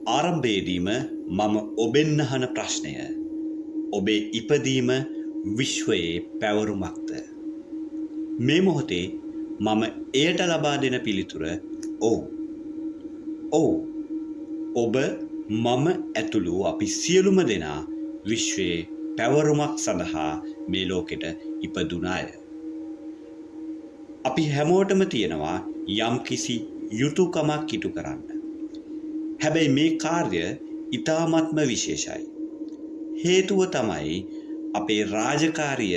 ආරම්භයේදීම මම ඔබෙන් අහන ප්‍රශ්නය ඔබේ ඉපදීම විශ්වයේ පැවරුමක්ද? මේ මොහොතේ මම එයට ලබා දෙන පිළිතුර ඔව්. ඔව්. ඔබ මම ඇතුළු අපි සියලුම දෙනා විශ්වයේ පැවරුමක් සඳහා මේ ලෝකෙට ඉපදුනාය. අපි හැමෝටම තියෙනවා යම්කිසි යුතුයකමක් ඉටු කරන්න. හැබැයි මේ කාර්ය ඉතාමත්ම විශේෂයි. හේතුව තමයි අපේ රාජකාරිය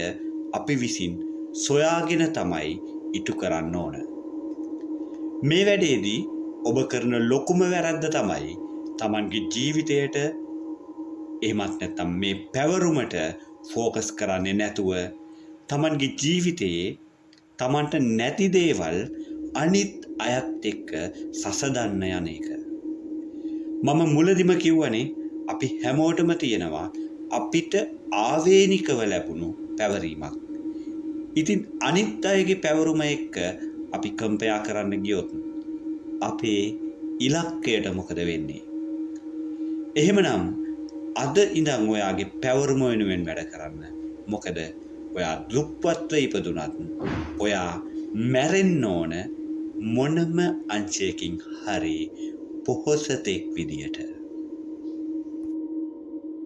අපි විසින් සොයාගෙන තමයි ඉටු කරන්න ඕන. මේ වැඩේදී ඔබ කරන ලොකුම වැරද්ද තමයි තමන්ගේ ජීවිතයට එහෙමත් නැත්නම් මේ පැවරුමට ફોකස් කරන්නේ නැතුව තමන්ගේ ජීවිතයේ තමන්ට නැති දේවල් අනිත් අයත් එක්ක සසදන්න යන එක. මම මුලදිම කිව්වනේ අපි හැමෝටම තියෙනවා අපිට ආවේනිකව ලැබුණු පැවරීමක්. ඉතින් අනිත් අයගේ පැවරුම එක්ක අපි කම්පෙයා කරන්න ගියොත් අපේ ඉලක්කයට මොකද වෙන්නේ? එහෙමනම් අද ඉඳන් ඔයාගේ පැවරුම වෙනුවෙන් වැඩ කරන්න. මොකද ඔයා දුප්පත්ව ඉපදුනත් ඔයා මැරෙන්න ඕන මොනම අංශයකින් හරි පොහොසතෙක් විදියට.